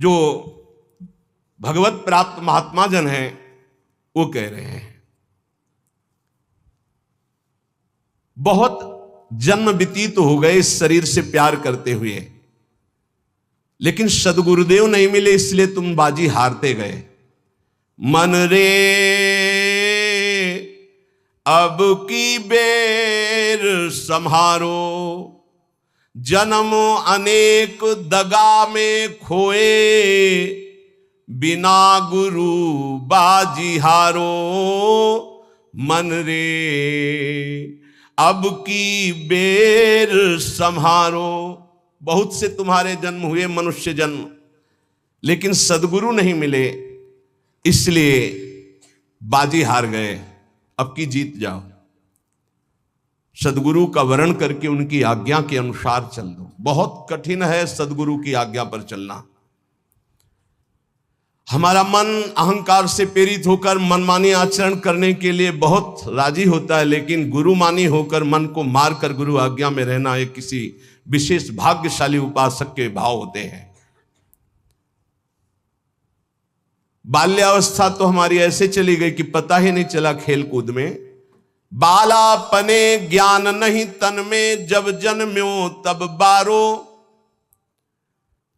जो भगवत प्राप्त महात्मा जन हैं वो कह रहे हैं। बहुत जन्म व्यतीत हो गए इस शरीर से प्यार करते हुए, लेकिन सदगुरुदेव नहीं मिले, इसलिए तुम बाजी हारते गए। मन रे अब की बेर संहारो, जन्म अनेक दगा में खोए, बिना गुरु बाजी हारो। मन रे अब की बेर संहारो। बहुत से तुम्हारे जन्म हुए मनुष्य जन्म, लेकिन सदगुरु नहीं मिले, इसलिए बाजी हार गए। अब की जीत जाओ, सदगुरु का वर्ण करके उनकी आज्ञा के अनुसार चल दो। बहुत कठिन है सदगुरु की आज्ञा पर चलना। हमारा मन अहंकार से प्रेरित होकर मनमानी आचरण करने के लिए बहुत राजी होता है, लेकिन गुरुमानी होकर मन को मारकर गुरु आज्ञा में रहना एक किसी विशेष भाग्यशाली उपासक के भाव होते हैं। बाल्यावस्था तो हमारी ऐसे चली गई कि पता ही नहीं चला खेल कूद में। बालापने ज्ञान नहीं तन में, जब जन्म्यो तब बारो,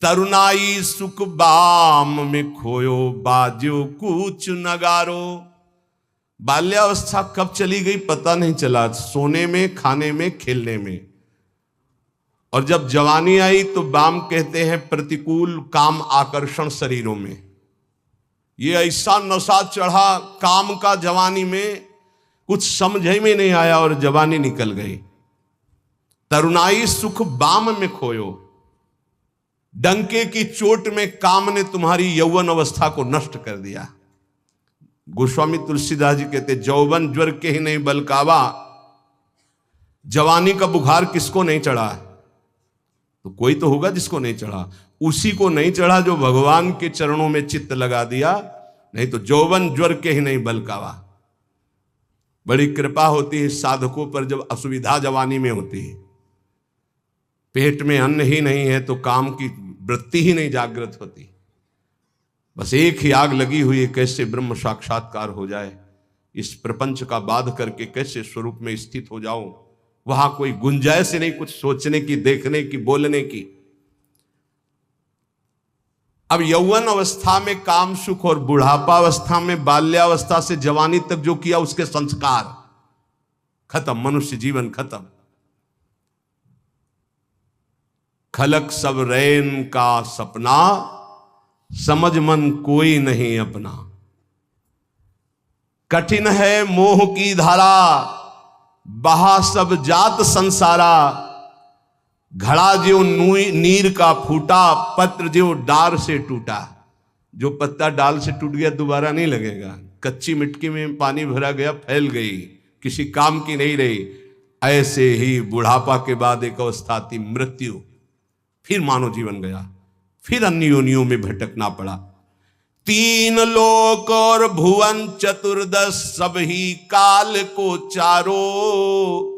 तरुणाई सुख बाम में खोयो, बाजो कूच नगारो। बाल्यावस्था कब चली गई पता नहीं चला, सोने में, खाने में, खेलने में। और जब जवानी आई तो बाम कहते हैं प्रतिकूल काम आकर्षण शरीरों में। ये ऐसा नशा चढ़ा काम का जवानी में, कुछ समझ में नहीं आया और जवानी निकल गई। तरुणाई सुख बाम में खोयो, डंके की चोट में काम ने तुम्हारी यौवन अवस्था को नष्ट कर दिया। गोस्वामी तुलसीदास जी कहते जौवन ज्वर के ही नहीं बलकावा। जवानी का बुखार किसको नहीं चढ़ा? तो कोई तो होगा जिसको नहीं चढ़ा। उसी को नहीं चढ़ा जो भगवान के चरणों में चित्त लगा दिया, नहीं तो जौवन ज्वर के ही नहीं बलकावा। बड़ी कृपा होती है साधकों पर जब असुविधा जवानी में होती है। पेट में अन्न ही नहीं है तो काम की वृत्ति ही नहीं जागृत होती। बस एक ही आग लगी हुई है, कैसे ब्रह्म साक्षात्कार हो जाए, इस प्रपंच का बाध करके कैसे स्वरूप में स्थित हो जाओ। वहां कोई गुंजाइश नहीं कुछ सोचने की, देखने की, बोलने की। अब यौवन अवस्था में काम सुख और बुढ़ापा अवस्था में, बाल्यावस्था से जवानी तक जो किया उसके संस्कार खत्म, मनुष्य जीवन खत्म। खलक सब रैन का सपना, समझ मन कोई नहीं अपना। कठिन है मोह की धारा, बहा सब जात संसारा। घड़ा जो नीर का फूटा, पत्र जो डार से टूटा। जो पत्ता डाल से टूट गया दोबारा नहीं लगेगा। कच्ची मिट्टी में पानी भरा गया, फैल गई, किसी काम की नहीं रही। ऐसे ही बुढ़ापा के बाद एक अवस्था आती मृत्यु, फिर मानव जीवन गया, फिर अन्य योनियों में भटकना पड़ा। तीन लोक और भुवन चतुर्दश, सब ही काल को चारो।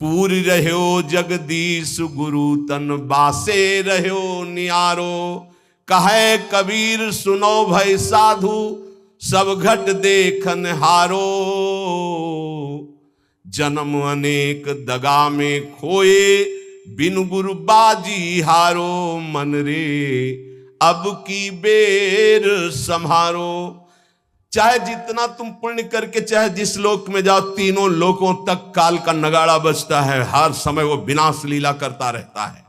पूरी रहो जगदीश गुरु तन, बासे रहो नियारो। कहे कबीर सुनो भय साधु, सब घट देखन हारो। जन्म अनेक दगा में खोए, बिन गुरु बाजी हारो। मन रे अब की बेर संहारो। चाहे जितना तुम पुण्य करके चाहे जिस लोक में जाओ, तीनों लोकों तक काल का नगाड़ा बजता है। हर समय वो विनाश लीला करता रहता है।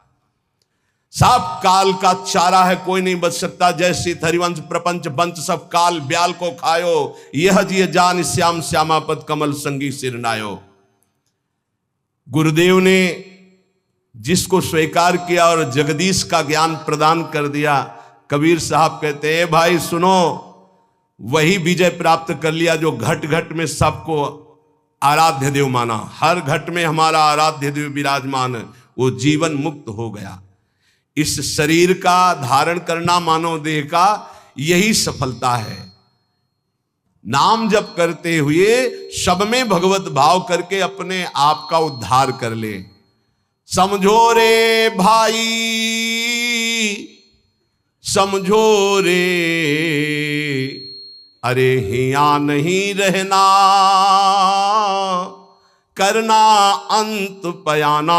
सब काल का चारा है, कोई नहीं बच सकता। जैसे हरिवंश प्रपंच बंच सब काल ब्याल को खायो, यह जिय जान श्याम श्यामापद कमल संगी सिरनायो। गुरुदेव ने जिसको स्वीकार किया और जगदीश का ज्ञान प्रदान कर दिया, कबीर साहब कहते हैं भाई सुनो, वही विजय प्राप्त कर लिया जो घट घट में सबको आराध्य देव माना। हर घट में हमारा आराध्य देव विराजमान है, वो जीवन मुक्त हो गया। इस शरीर का धारण करना मानव देह का यही सफलता है। नाम जप करते हुए सब में भगवत भाव करके अपने आप का उद्धार कर ले। समझो रे भाई समझो रे, अरे हिया नहीं रहना, करना अंत पयाना।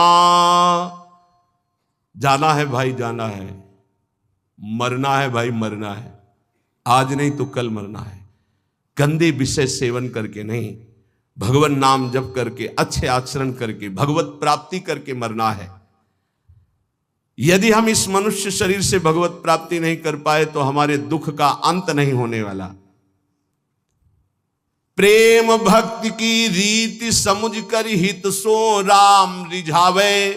जाना है भाई जाना है, मरना है भाई मरना है, आज नहीं तो कल मरना है। गंदे विषय सेवन करके नहीं, भगवान नाम जप करके, अच्छे आचरण करके, भगवत प्राप्ति करके मरना है। यदि हम इस मनुष्य शरीर से भगवत प्राप्ति नहीं कर पाए तो हमारे दुख का अंत नहीं होने वाला। प्रेम भक्ति की रीति समुझ कर हित सो राम रिझावे,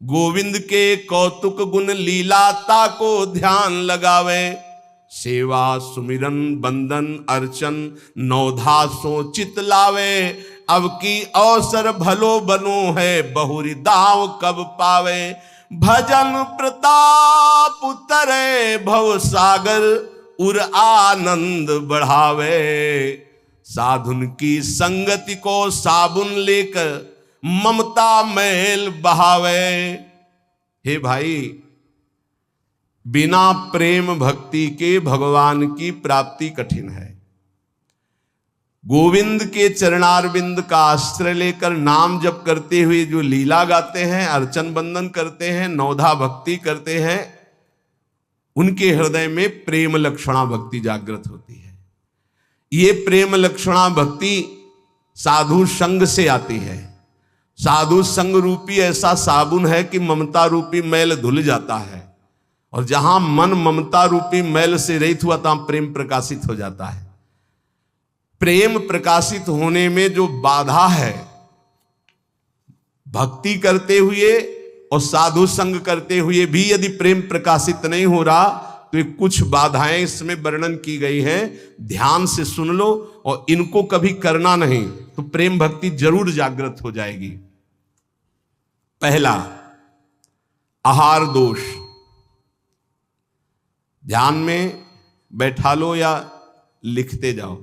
गोविंद के कौतुक गुण लीलाता को ध्यान लगावे। सेवा सुमिरन बंदन अर्चन नौधा सो चित लावे, अब की अवसर भलो बनो है बहुरी दाव कब पावे। भजन प्रताप उतरे भव सागर उर आनंद बढ़ावे, साधुन की संगति को साबुन लेकर ममता मैल बहावे। हे भाई, बिना प्रेम भक्ति के भगवान की प्राप्ति कठिन है। गोविंद के चरणारविंद का आश्रय लेकर नाम जप करते हुए जो लीला गाते हैं, अर्चन बंदन करते हैं, नौधा भक्ति करते हैं, उनके हृदय में प्रेम लक्षणा भक्ति जागृत होती है। ये प्रेम लक्षणा भक्ति साधु संग से आती है। साधु संग रूपी ऐसा साबुन है कि ममता रूपी मैल धुल जाता है, और जहां मन ममता रूपी मैल से रहित हुआ तहां प्रेम प्रकाशित हो जाता है। प्रेम प्रकाशित होने में जो बाधा है, भक्ति करते हुए और साधु संग करते हुए भी यदि प्रेम प्रकाशित नहीं हो रहा तो ये कुछ बाधाएं इसमें वर्णन की गई हैं। ध्यान से सुन लो और इनको कभी करना नहीं तो प्रेम भक्ति जरूर जागृत हो जाएगी। पहला, आहार दोष। ध्यान में बैठा लो या लिखते जाओ।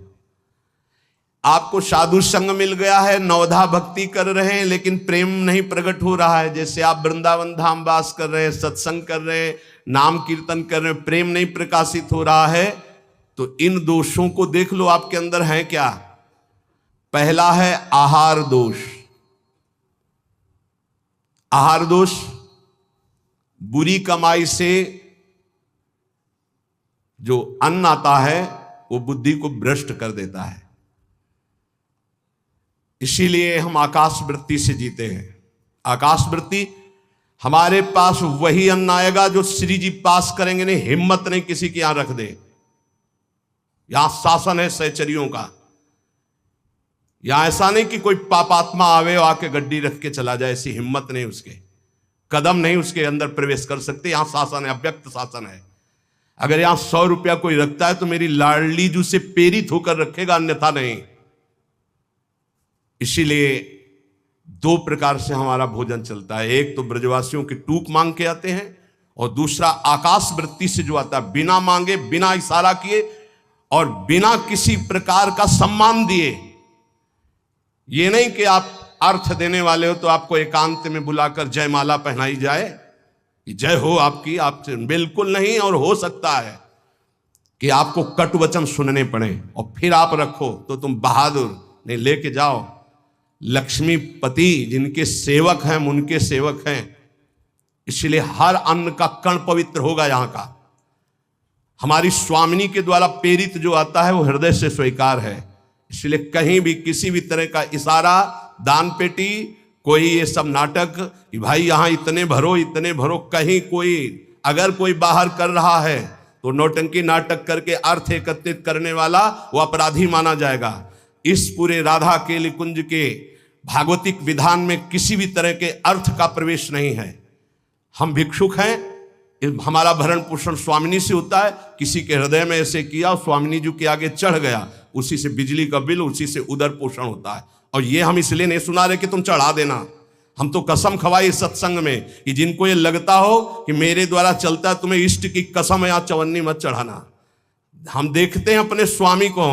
आपको साधु संग मिल गया है, नवधा भक्ति कर रहे हैं, लेकिन प्रेम नहीं प्रकट हो रहा है। जैसे आप वृंदावन धाम वास कर रहे हैं, सत्संग कर रहे हैं, नाम कीर्तन कर रहे हैं, प्रेम नहीं प्रकाशित हो रहा है, तो इन दोषों को देख लो आपके अंदर है क्या। पहला है आहार दोष। आहार दोष बुरी कमाई से जो अन्न आता है वो बुद्धि को भ्रष्ट कर देता है। इसीलिए हम आकाश वृत्ति से जीते हैं। आकाश वृत्ति, हमारे पास वही अन्न आएगा जो श्री जी पास करेंगे। नहीं, हिम्मत नहीं किसी के यहां रख दे। यहां शासन है सहचरियों का। यहां ऐसा नहीं कि कोई पापात्मा आवे और आके गड्डी रख के चला जाए, ऐसी हिम्मत नहीं, उसके कदम नहीं उसके अंदर प्रवेश कर सकते। यहां शासन है, अव्यक्त शासन है। अगर यहां 100 रुपया कोई रखता है तो मेरी लाडली जू से प्रेरित होकर रखेगा, अन्यथा नहीं। इसीलिए 2 प्रकार से हमारा भोजन चलता है। एक तो ब्रजवासियों की टूक मांग के आते हैं, और दूसरा आकाश वृत्ति से जो आता है, बिना मांगे, बिना इशारा किए और बिना किसी प्रकार का सम्मान दिए। ये नहीं कि आप अर्थ देने वाले हो तो आपको एकांत में बुलाकर जयमाला पहनाई जाए कि जय हो आपकी, आपसे बिल्कुल नहीं। और हो सकता है कि आपको कटु वचन सुनने पड़े और फिर आप रखो तो तुम बहादुर नहीं, लेके जाओ। लक्ष्मीपति जिनके सेवक हैं, उनके सेवक हैं, इसलिए हर अन्न का कण पवित्र होगा। यहां का हमारी स्वामिनी के द्वारा प्रेरित जो आता है वो हृदय से स्वीकार है। इसलिए कहीं भी किसी भी तरह का इशारा, दान पेटी, कोई ये सब नाटक कि भाई यहां इतने भरो इतने भरो, कहीं कोई अगर कोई बाहर कर रहा है तो नौटंकी नाटक करके अर्थ एकत्रित करने वाला वो अपराधी माना जाएगा। इस पूरे राधा केली कुंज के भागवतिक विधान में किसी भी तरह के अर्थ का प्रवेश नहीं है। हम भिक्षुक हैं, हमारा भरण पोषण स्वामिनी से होता है। किसी के हृदय में ऐसे किया, स्वामिनी जी के आगे चढ़ गया, उसी से बिजली का बिल, उसी से उदर पोषण होता है। और ये हम इसलिए नहीं सुना रहे कि तुम चढ़ा देना। हम तो कसम खवाई सत्संग में कि जिनको ये लगता हो कि मेरे द्वारा चलता है, तुम्हें इष्ट की कसम या चवन्नी मत चढ़ाना। हम देखते हैं अपने स्वामी को,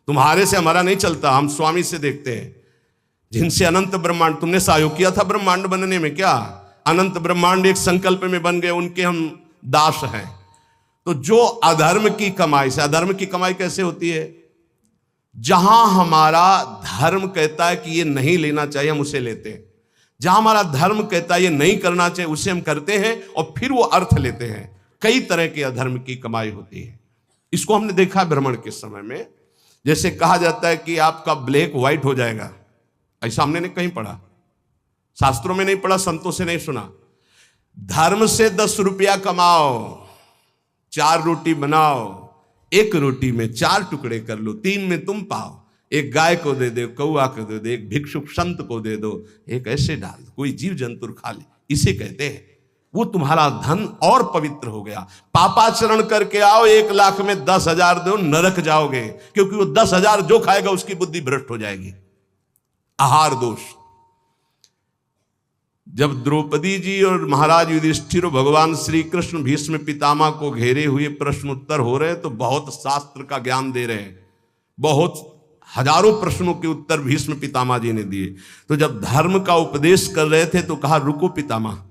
तुम्हारे से हमारा नहीं चलता, हम स्वामी से देखते हैं जिनसे अनंत ब्रह्मांड। तुमने सहयोग किया था ब्रह्मांड बनने में क्या? अनंत ब्रह्मांड एक संकल्प में बन गए, उनके हम दास हैं। तो जो अधर्म की कमाई से, अधर्म की कमाई कैसे होती है? जहां हमारा धर्म कहता है कि ये नहीं लेना चाहिए, हम उसे लेते हैं। जहां हमारा धर्म कहता है ये नहीं करना चाहिए, उसे हम करते हैं और फिर वो अर्थ लेते हैं। कई तरह के अधर्म की कमाई होती है। इसको हमने देखा भ्रमण के समय में। जैसे कहा जाता है कि आपका ब्लैक व्हाइट हो जाएगा, ऐसा हमने कहीं पढ़ा, शास्त्रों में नहीं पढ़ा, संतों से नहीं सुना। धर्म से 10 रुपया कमाओ, 4 रोटी बनाओ, 1 रोटी में 4 टुकड़े कर लो, 3 में तुम पाओ। एक गाय को दे दो, कौआ को दे दो, एक भिक्षुक संत को दे दो, एक ऐसे डाल दो, कोई जीव जंतु खा ले, इसे कहते हैं। वो तुम्हारा धन और पवित्र हो गया। पापाचरण करके आओ, 1 लाख में 10,000 दो, नरक जाओगे, क्योंकि वो 10,000 जो खाएगा उसकी बुद्धि भ्रष्ट हो जाएगी। आहार दोष। जब द्रौपदी जी और महाराज युधिष्ठिर और भगवान श्री कृष्ण भीष्म पितामह को घेरे हुए प्रश्न उत्तर हो रहे हैं, तो बहुत शास्त्र का ज्ञान दे रहे हैं, बहुत हजारों प्रश्नों के उत्तर भीष्म पितामह जी ने दिए। तो जब धर्म का उपदेश कर रहे थे तो कहा, रुको पितामह,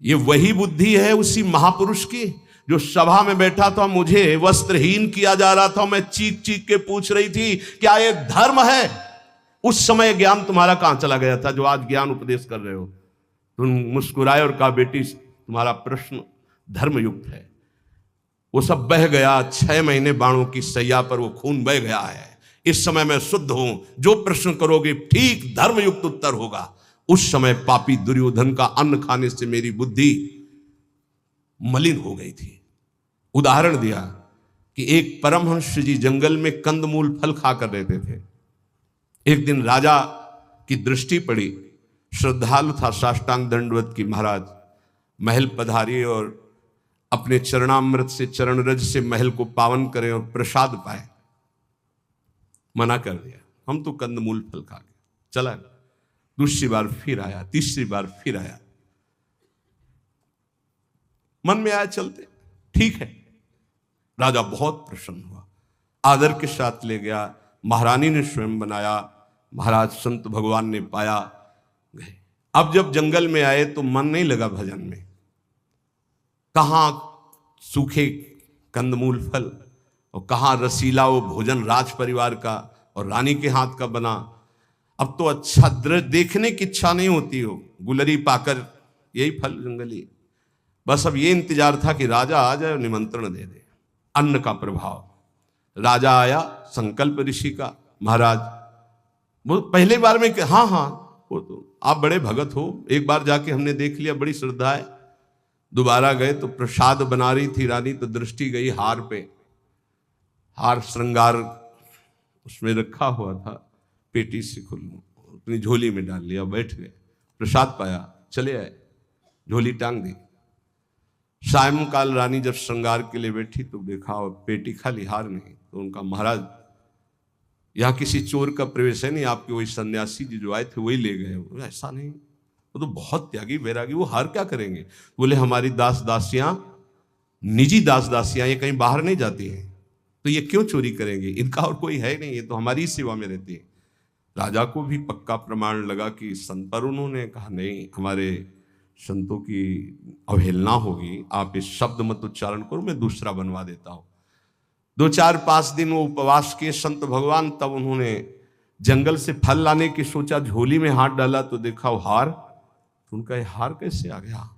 ये वही बुद्धि है उसी महापुरुष की जो सभा में बैठा था, मुझे वस्त्रहीन किया जा रहा था, मैं चीख चीख के पूछ रही थी क्या ये धर्म है? उस समय ज्ञान तुम्हारा कहां चला गया था जो आज ज्ञान उपदेश कर रहे हो? तुम मुस्कुराए और कहा, बेटी तुम्हारा प्रश्न धर्मयुक्त है। वो सब बह गया। 6 महीने बाणों की सैया पर वो खून बह गया है। इस समय मैं शुद्ध हूं, जो प्रश्न करोगे ठीक धर्मयुक्त उत्तर होगा। उस समय पापी दुर्योधन का अन्न खाने से मेरी बुद्धि मलिन हो गई थी। उदाहरण दिया कि एक परमहंस जी जंगल में कंदमूल फल खाकर रहते थे। एक दिन राजा की दृष्टि पड़ी, श्रद्धालु था, साष्टांग दंडवत की महाराज महल पधारिए और अपने चरणामृत से, चरण रज से महल को पावन करें और प्रसाद पाए। मना कर दिया, हम तो कंदमूल फल खा गए, चला। दूसरी बार फिर आया, तीसरी बार फिर आया। मन में आया चलते, ठीक है। राजा बहुत प्रसन्न हुआ, आदर के साथ ले गया। महारानी ने स्वयं बनाया, महाराज संत भगवान ने पाया, गए। अब जब जंगल में आए तो मन नहीं लगा भजन में। कहां सूखे कंदमूल फल और कहां रसीला वो भोजन राज परिवार का और रानी के हाथ का बना। अब तो अच्छा दृश्य देखने की इच्छा नहीं होती हो, गुलरी पाकर यही फल जंगली। बस अब ये इंतजार था कि राजा आ जाए और निमंत्रण दे दे। अन्न का प्रभाव। राजा आया, संकल्प ऋषि का, महाराज वो पहले बार में हाँ हाँ वो तो आप बड़े भगत हो, एक बार जाके हमने देख लिया, बड़ी श्रद्धा है। दोबारा गए तो प्रसाद बना रही थी रानी, तो दृष्टि गई हार पे। हार श्रृंगार उसमें रखा हुआ था, पेटी से खुल अपनी झोली में डाल लिया, बैठ गए, प्रसाद पाया, चले आए, झोली टांग दी। सायंकाल रानी जब श्रृंगार के लिए बैठी तो देखा और पेटी खाली, हार नहीं। तो उनका, महाराज यहाँ किसी चोर का प्रवेश है नहीं, आपके वही सन्यासी जी जो आए थे वही ले गए। ऐसा नहीं, वो तो बहुत त्यागी वैरागी, वो हार क्या करेंगे? बोले हमारी दास दासियां, निजी दास दासियां, ये कहीं बाहर नहीं जाती हैं, तो ये क्यों चोरी करेंगे? इनका और कोई है नहीं, ये तो हमारी सेवा में रहती है। राजा को भी पक्का प्रमाण लगा कि संत, पर उन्होंने कहा नहीं, हमारे संतों की अवहेलना होगी, आप इस शब्द मत उच्चारण करो, मैं दूसरा बनवा देता हूं। 2-4-5 दिन वो उपवास किए संत भगवान। तब उन्होंने जंगल से फल लाने की सोचा, झोली में हाथ डाला तो देखा वो हार। तो उनका ये हार कैसे आ गया?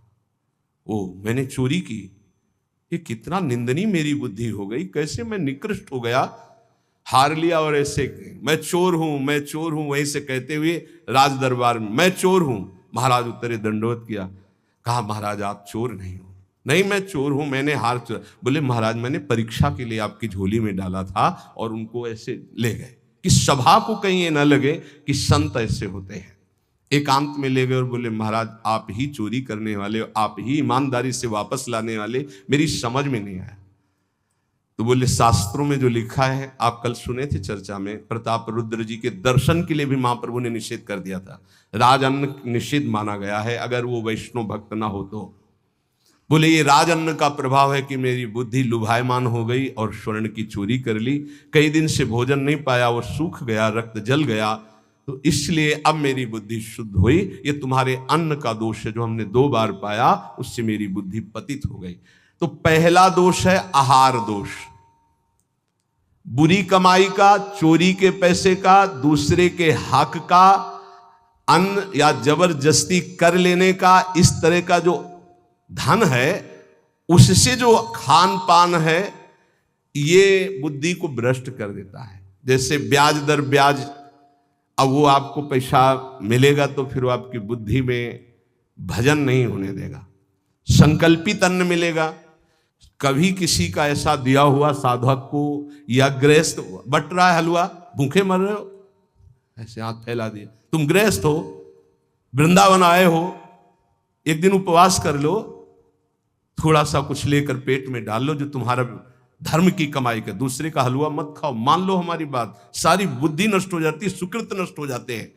ओ, मैंने चोरी की, ये कितना निंदनीय मेरी बुद्धि हो गई, कैसे मैं निकृष्ट हो गया। हार लिया और ऐसे, मैं चोर हूं, मैं चोर हूं, वहीं से कहते हुए राज दरबार में, मैं चोर हूं। महाराज उतरे, दंडवत किया, कहा महाराज आप चोर नहीं हो। नहीं मैं चोर हूं, मैंने हार चोर। बोले महाराज मैंने परीक्षा के लिए आपकी झोली में डाला था और उनको ऐसे ले गए कि सभा को कहीं ये ना लगे कि संत ऐसे होते हैं। एकांत में ले गए और बोले महाराज आप ही चोरी करने वाले, आप ही ईमानदारी से वापस लाने वाले, मेरी समझ में नहीं आया। तो बोले शास्त्रों में जो लिखा है, आप कल सुने थे चर्चा में, प्रताप रुद्र जी के दर्शन के लिए भी महाप्रभु ने निषेध कर दिया था, राज अन्न निषेध माना गया है अगर वो वैष्णव भक्त ना हो तो। बोले ये राज अन्न का प्रभाव है कि मेरी बुद्धि लुभायमान हो गई और स्वर्ण की चोरी कर ली, कई दिन से भोजन नहीं पाया, वो सूख गया, रक्त जल गया, तो इसलिए अब मेरी बुद्धि शुद्ध हुई। ये तुम्हारे अन्न का दोष है जो हमने 2 बार पाया, उससे मेरी बुद्धि पतित हो गई। तो पहला दोष है आहार दोष, बुरी कमाई का, चोरी के पैसे का, दूसरे के हक का, अन्न या जबरदस्ती कर लेने का, इस तरह का जो धन है उससे जो खान पान है ये बुद्धि को भ्रष्ट कर देता है। जैसे ब्याज दर ब्याज, अब वो आपको पैसा मिलेगा तो फिर वो आपकी बुद्धि में भजन नहीं होने देगा। संकल्पित अन्न मिलेगा, कभी किसी का ऐसा दिया हुआ साधक को या गृहस्थ बट रहा है हलवा, भूखे मर रहे हो, ऐसे हाथ फैला दिया, तुम गृहस्थ हो, वृंदावन आए हो, एक दिन उपवास कर लो, थोड़ा सा कुछ लेकर पेट में डाल लो जो तुम्हारा धर्म की कमाई का, दूसरे का हलवा मत खाओ। मान लो हमारी बात, सारी बुद्धि नष्ट हो जाती, सुकृत नष्ट हो जाते हैं।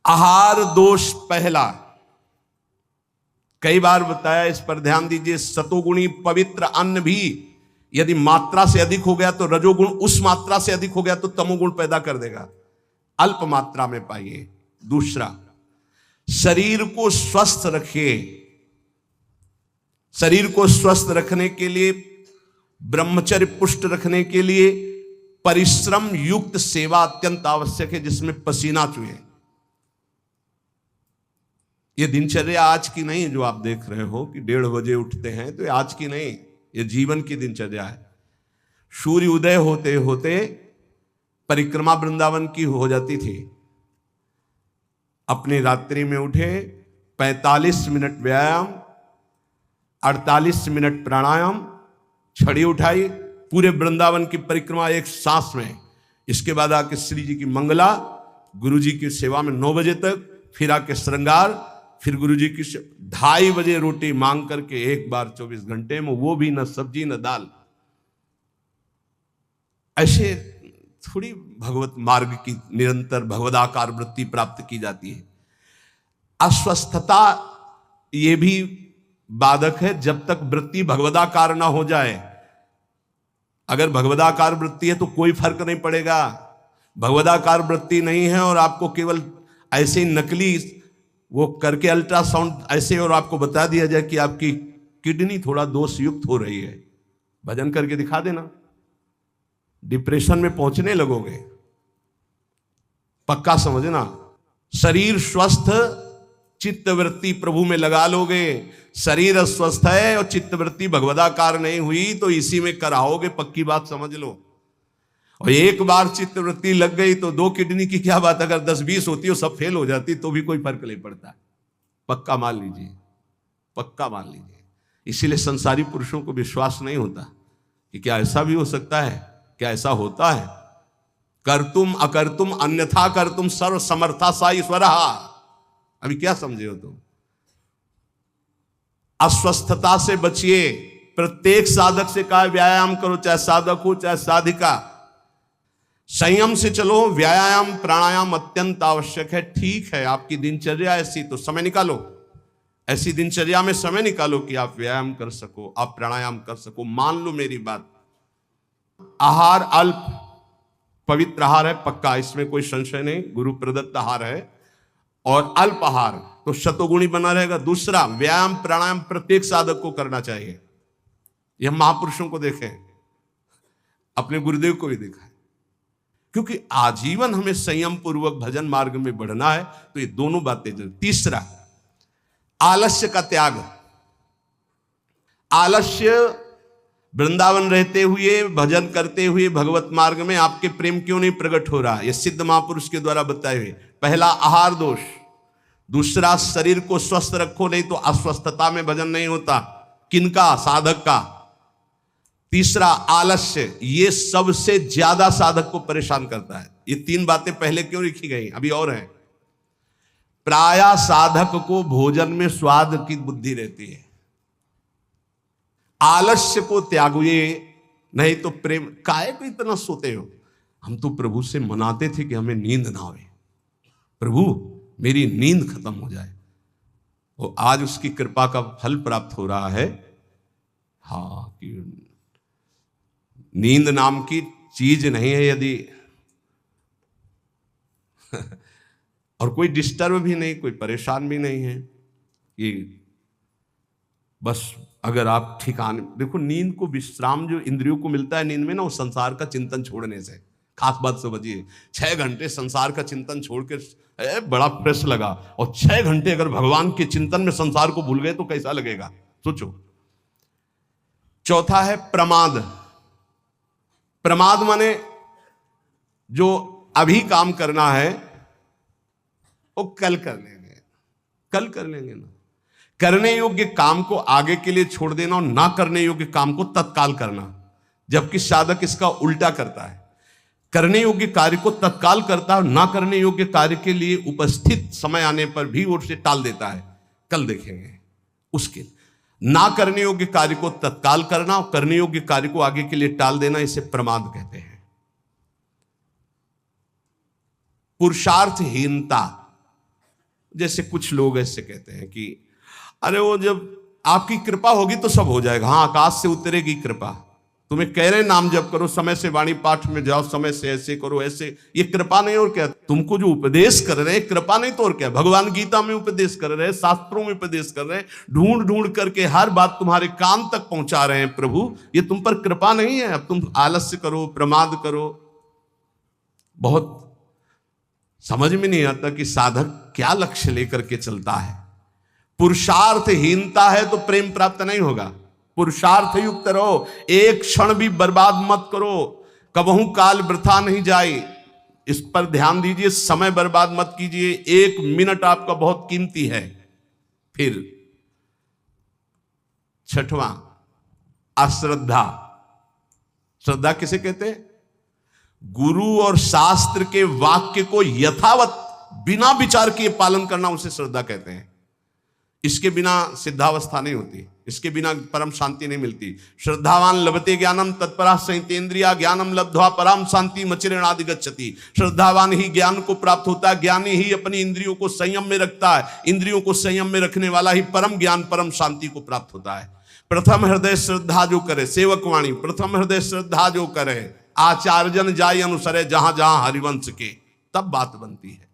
आहार दोष पहला, कई बार बताया, इस पर ध्यान दीजिए। सतोगुणी पवित्र अन्न भी यदि मात्रा से अधिक हो गया तो रजोगुण, उस मात्रा से अधिक हो गया तो तमोगुण पैदा कर देगा। अल्प मात्रा में पाइए। दूसरा, शरीर को स्वस्थ रखिए। शरीर को स्वस्थ रखने के लिए, ब्रह्मचर्य पुष्ट रखने के लिए परिश्रम युक्त सेवा अत्यंत आवश्यक है, जिसमें पसीना चुए। ये दिनचर्या आज की नहीं है जो आप देख रहे हो कि 1:30 बजे उठते हैं, तो ये आज की नहीं, ये जीवन की दिनचर्या है। सूर्य उदय होते होते परिक्रमा वृंदावन की हो जाती थी। अपनी रात्रि में उठे, 45 मिनट व्यायाम, 48 मिनट प्राणायाम, छड़ी उठाई, पूरे वृंदावन की परिक्रमा एक सांस में। इसके बाद आके श्री जी की मंगला, गुरु जी की सेवा में 9 बजे तक, फिर आके श्रृंगार, फिर गुरु जी की 2:30 बजे रोटी मांग करके एक बार 24 घंटे में, वो भी न सब्जी न दाल। ऐसे थोड़ी भगवत मार्ग की निरंतर भगवदाकार वृत्ति प्राप्त की जाती है। अस्वस्थता ये भी बाधक है, जब तक वृत्ति भगवदाकार ना हो जाए। अगर भगवदाकार वृत्ति है तो कोई फर्क नहीं पड़ेगा। भगवदाकार वृत्ति नहीं है और आपको केवल ऐसे नकली वो करके अल्ट्रासाउंड ऐसे और आपको बता दिया जाए कि आपकी किडनी थोड़ा दोष युक्त हो रही है, भजन करके दिखा देना, डिप्रेशन में पहुंचने लगोगे। पक्का समझना, शरीर स्वस्थ, चित्तवृत्ति प्रभु में लगा लोगे। शरीर अस्वस्थ है और चित्तवृत्ति भगवदाकार नहीं हुई तो इसी में कराओगे, पक्की बात समझ लो। और एक बार चित्तवृत्ति लग गई तो 2 किडनी की क्या बात, अगर 10-20 होती हो सब फेल हो जाती तो भी कोई फर्क नहीं पड़ता। पक्का मान लीजिए, पक्का मान लीजिए। इसीलिए संसारी पुरुषों को विश्वास नहीं होता कि क्या ऐसा भी हो सकता है, क्या ऐसा होता है। कर्तुम अकर्तुम अन्यथा कर्तुम सर्व समर्था सा ईश्वर। अभी क्या समझे हो तुम। अस्वस्थता से बचिए। प्रत्येक साधक से कहा व्यायाम करो, चाहे साधक हो चाहे साधिका। संयम से चलो। व्यायाम प्राणायाम अत्यंत आवश्यक है। ठीक है, आपकी दिनचर्या ऐसी तो समय निकालो, ऐसी दिनचर्या में समय निकालो कि आप व्यायाम कर सको, आप प्राणायाम कर सको। मान लो मेरी बात। आहार अल्प पवित्र आहार है, पक्का, इसमें कोई संशय नहीं, गुरु प्रदत्त आहार है। और अल्प आहार तो शतोगुणी बना रहेगा। दूसरा, व्यायाम प्राणायाम प्रत्येक साधक को करना चाहिए। यह महापुरुषों को देखें, अपने गुरुदेव को भी देखा है, क्योंकि आजीवन हमें संयम पूर्वक भजन मार्ग में बढ़ना है, तो ये दोनों बातें जरूर। तीसरा, आलस्य का त्याग। आलस्य, वृंदावन रहते हुए भजन करते हुए भगवत मार्ग में आपके प्रेम क्यों नहीं प्रकट हो रहा, यह सिद्ध महापुरुष के द्वारा बताए हुए। पहला आहार दोष, दूसरा शरीर को स्वस्थ रखो, नहीं तो अस्वस्थता में भजन नहीं होता। किनका? साधक का। तीसरा आलस्य, ये सबसे ज्यादा साधक को परेशान करता है। ये 3 बातें पहले क्यों लिखी गई, अभी और हैं। प्रायः साधक को भोजन में स्वाद की बुद्धि रहती है। आलस्य को त्यागिए, नहीं तो प्रेम। काहे को इतना सोते हो? हम तो प्रभु से मनाते थे कि हमें नींद ना आवे, प्रभु मेरी नींद खत्म हो जाए। वो आज उसकी कृपा का फल प्राप्त हो रहा है। हाँ, कि नींद नाम की चीज नहीं है यदि और कोई डिस्टर्ब भी नहीं, कोई परेशान भी नहीं है कि बस अगर आप ठिकाने, देखो नींद को विश्राम जो इंद्रियों को मिलता है नींद में ना, वो संसार का चिंतन छोड़ने से। खास बात समझिए, 6 घंटे संसार का चिंतन छोड़ के बड़ा फ्रेश लगा, और 6 घंटे अगर भगवान के चिंतन में संसार को भूल गए तो कैसा लगेगा, सोचो। चौथा है प्रमाद। प्रमाद माने जो अभी काम करना है वो कल कर लेंगे, कल कर लेंगे ना। करने योग्य काम को आगे के लिए छोड़ देना और ना करने योग्य काम को तत्काल करना, जबकि साधक इसका उल्टा करता है। करने योग्य कार्य को तत्काल करता है, ना करने योग्य कार्य के लिए उपस्थित समय आने पर भी वो उसे टाल देता है, कल देखेंगे। उसके ना करने योग्य कार्य को तत्काल करना और करने योग्य कार्य को आगे के लिए टाल देना, इसे प्रमाद कहते हैं। पुरुषार्थहीनता, जैसे कुछ लोग ऐसे कहते हैं कि अरे वो जब आपकी कृपा होगी तो सब हो जाएगा। हाँ, आकाश से उतरेगी कृपा, तुम्हें कह रहे नाम जप करो, समय से वाणी पाठ में जाओ, समय से ऐसे करो ऐसे, ये कृपा नहीं और क्या। तुमको जो उपदेश कर रहे हैं कृपा नहीं तो और क्या। भगवान गीता में उपदेश कर रहे हैं, शास्त्रों में उपदेश कर रहे हैं, ढूंढ ढूंढ करके हर बात तुम्हारे कान तक पहुंचा रहे हैं प्रभु, ये तुम पर कृपा नहीं है। अब तुम आलस्य करो, प्रमाद करो। बहुत समझ में नहीं आता कि साधक क्या लक्ष्य लेकर के चलता है। पुरुषार्थहीनता है तो प्रेम प्राप्त नहीं होगा। पुरुषार्थ युक्त रहो, एक क्षण भी बर्बाद मत करो, कबहू काल वृथा नहीं जाए, इस पर ध्यान दीजिए। समय बर्बाद मत कीजिए, 1 मिनट आपका बहुत कीमती है। फिर 6वां, अश्रद्धा। श्रद्धा किसे कहते हैं? गुरु और शास्त्र के वाक्य को यथावत बिना विचार किए पालन करना, उसे श्रद्धा कहते हैं। इसके बिना सिद्धावस्था नहीं होती, इसके बिना परम शांति नहीं मिलती। श्रद्धावान लभते ज्ञानम तत्परा संयतेन्द्रिया ज्ञानम लब्ध्वा परम शांति मचिरेणादि गच्छति। श्रद्धावान ही ज्ञान को प्राप्त होता है, ज्ञानी ही अपनी इंद्रियों को संयम में रखता है, इंद्रियों को संयम में रखने वाला ही परम ज्ञान परम शांति को प्राप्त होता है। प्रथम हृदय श्रद्धा जो करे, सेवकवाणी, प्रथम हृदय श्रद्धा जो करे, आचार्यजन जाय अनुसरे जहां जहां हरिवंश के, तब बात बनती है।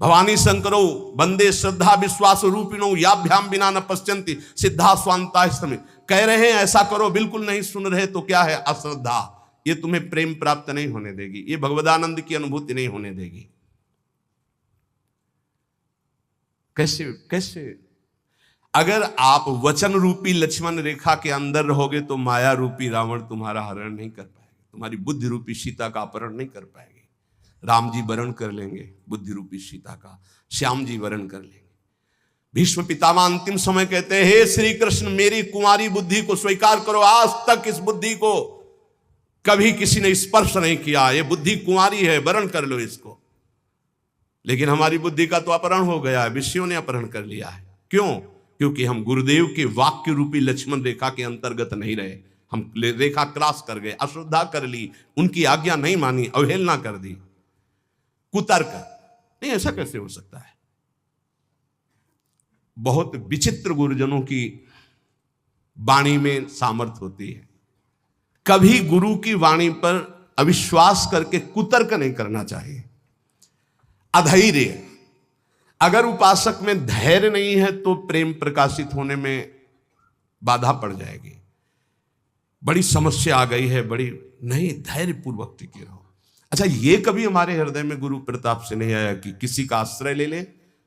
भवानी शंकरो बंदे श्रद्धा विश्वास रूपिणो याभ्याम बिना न पश्यन्ति सिद्धा स्वांता में। कह रहे हैं ऐसा करो, बिल्कुल नहीं सुन रहे तो क्या है? अश्रद्धा। ये तुम्हें प्रेम प्राप्त नहीं होने देगी, ये भगवदानंद की अनुभूति नहीं होने देगी। कैसे कैसे? अगर आप वचन रूपी लक्ष्मण रेखा के अंदर रहोगे तो माया रूपी रावण तुम्हारा हरण नहीं कर पाएगा, तुम्हारी बुद्धि रूपी सीता का अपहरण नहीं कर पाएगी। राम जी वरण कर लेंगे बुद्धि रूपी सीता का, श्याम जी वरण कर लेंगे। भीष्म पितामह अंतिम समय कहते हैं, हे श्री कृष्ण मेरी कुमारी बुद्धि को स्वीकार करो, आज तक इस बुद्धि को कभी किसी ने स्पर्श नहीं किया, ये बुद्धि कुमारी है, वरण कर लो इसको। लेकिन हमारी बुद्धि का तो अपहरण हो गया है, विषयों ने अपहरण कर लिया है। क्यों? क्योंकि हम गुरुदेव के वाक्य रूपी लक्ष्मण रेखा के अंतर्गत नहीं रहे, हम रेखा क्रॉस कर गए, अश्रद्धा कर ली, उनकी आज्ञा नहीं मानी, अवहेलना कर दी, कुतर्क। नहीं, ऐसा कैसे हो सकता है? बहुत विचित्र गुरुजनों की वाणी में सामर्थ्य होती है। कभी गुरु की वाणी पर अविश्वास करके कुतर्क नहीं करना चाहिए। अधैर्य, अगर उपासक में धैर्य नहीं है तो प्रेम प्रकाशित होने में बाधा पड़ जाएगी। बड़ी समस्या आ गई है, बड़ी नहीं, धैर्य पूर्वक टिके रहो। अच्छा, ये कभी हमारे हृदय में गुरु प्रताप से नहीं आया कि किसी का आश्रय ले ले,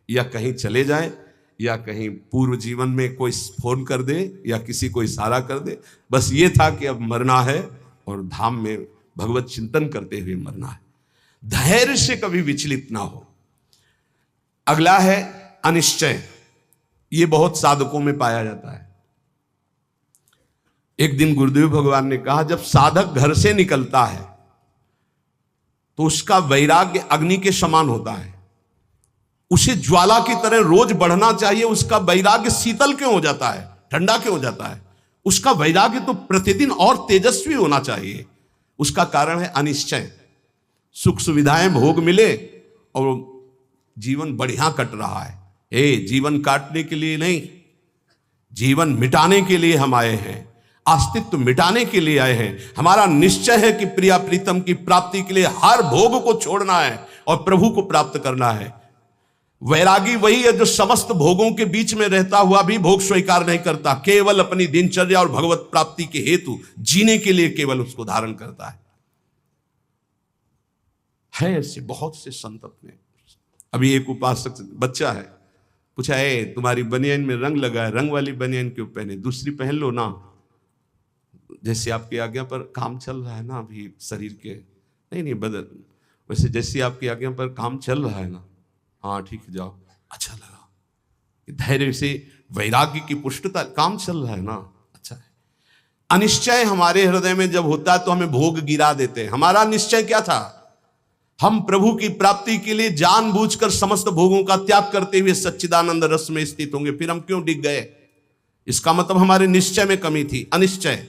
या कहीं चले जाए, या कहीं पूर्व जीवन में कोई फोन कर दे, या किसी को इशारा कर दे, बस ये था कि अब मरना है और धाम में भगवत चिंतन करते हुए मरना है। धैर्य से कभी विचलित ना हो। अगला है अनिश्चय। ये बहुत साधकों में पाया जाता है। एक दिन गुरुदेव भगवान ने कहा, जब साधक घर से निकलता है तो उसका वैराग्य अग्नि के समान होता है, उसे ज्वाला की तरह रोज बढ़ना चाहिए। उसका वैराग्य शीतल क्यों हो जाता है, ठंडा क्यों हो जाता है? उसका वैराग्य तो प्रतिदिन और तेजस्वी होना चाहिए। उसका कारण है अनिश्चय। सुख सुविधाएं भोग मिले और जीवन बढ़िया कट रहा है। जीवन काटने के लिए नहीं, जीवन मिटाने के लिए हम आए हैं, अस्तित्व मिटाने के लिए आए हैं। हमारा निश्चय है कि प्रिया प्रीतम की प्राप्ति के लिए हर भोग को छोड़ना है और प्रभु को प्राप्त करना है। वैरागी वही है जो समस्त भोगों के बीच में रहता हुआ भी भोग स्वीकार नहीं करता, केवल अपनी दिनचर्या और भगवत प्राप्ति के हेतु जीने के लिए केवल उसको धारण करता है ऐसे बहुत से संत अपने। अभी एक उपासक बच्चा है, पूछा है तुम्हारी बनियान में रंग लगा है, रंग वाली बनियान क्यों पहने, दूसरी पहन लो ना, जैसे आपकी आज्ञा पर काम चल रहा है ना अभी शरीर के, नहीं बदल, वैसे जैसे आपकी आज्ञा पर काम चल रहा है ना, हाँ ठीक है जाओ, अच्छा लगा, धैर्य से वैराग्य की पुष्टता, काम चल रहा है ना, अच्छा है। अनिश्चय हमारे हृदय में जब होता है तो हमें भोग गिरा देते हैं। हमारा निश्चय क्या था, हम प्रभु की प्राप्ति के लिए जानबूझकर समस्त भोगों का त्याग करते हुए सच्चिदानंद रस में स्थित होंगे, फिर हम क्यों डिग गए, इसका मतलब हमारे निश्चय में कमी थी। अनिश्चय,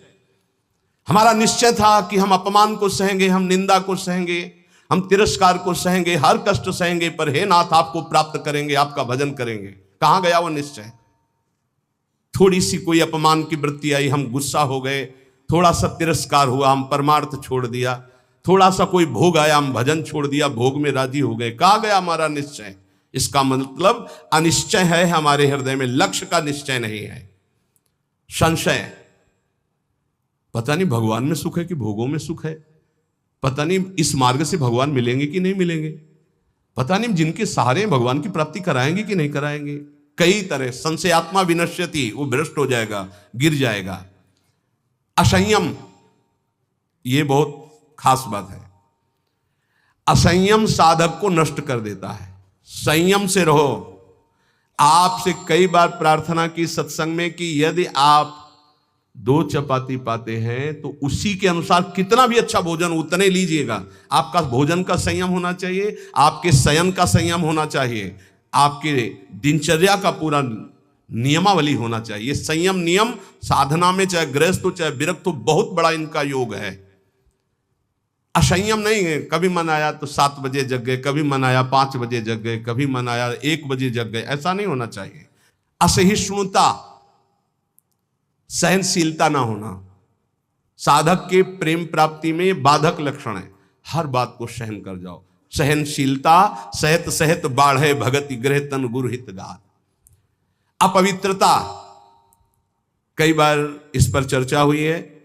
हमारा निश्चय था कि हम अपमान को सहेंगे, हम निंदा को सहेंगे, हम तिरस्कार को सहेंगे, हर कष्ट सहेंगे, पर हे नाथ आपको प्राप्त करेंगे, आपका भजन करेंगे। कहां गया वो निश्चय? थोड़ी सी कोई अपमान की वृत्ति आई, हम गुस्सा हो गए, थोड़ा सा तिरस्कार हुआ, हम परमार्थ छोड़ दिया, थोड़ा सा कोई भोग आया, हम भजन छोड़ दिया, भोग में राजी हो गए। कहां गया हमारा निश्चय? इसका मतलब अनिश्चय है हमारे हृदय में, लक्ष्य का निश्चय नहीं है। संशय, पता नहीं भगवान में सुख है कि भोगों में सुख है, पता नहीं इस मार्ग से भगवान मिलेंगे कि नहीं मिलेंगे, पता नहीं जिनके सहारे भगवान की प्राप्ति कराएंगे कि नहीं कराएंगे। कई तरह संशयात्मा विनश्यति, वो भ्रष्ट हो जाएगा, गिर जाएगा। असंयम, ये बहुत खास बात है। असंयम साधक को नष्ट कर देता है। संयम से रहो। आपसे कई बार प्रार्थना की सत्संग में कि यदि आप 2 चपाती पाते हैं तो उसी के अनुसार कितना भी अच्छा भोजन उतने लीजिएगा। आपका भोजन का संयम होना चाहिए, आपके शयन का संयम होना चाहिए, आपके दिनचर्या का पूरा नियमावली होना चाहिए। संयम नियम साधना में चाहे गृहस्थ हो चाहे विरक्त हो, बहुत बड़ा इनका योग है। असंयम नहीं है, कभी मन आया तो 7 बजे जग गए, कभी मन आया 5 बजे जग गए, कभी मन आया 1 बजे जग गए, ऐसा नहीं होना चाहिए। असहिष्णुता, सहनशीलता ना होना, साधक के प्रेम प्राप्ति में बाधक लक्षण है। हर बात को सहन कर जाओ। सहनशीलता सहत सहत बाढ़े भगति गृह तन गुरु हित गात। अपवित्रता, कई बार इस पर चर्चा हुई है।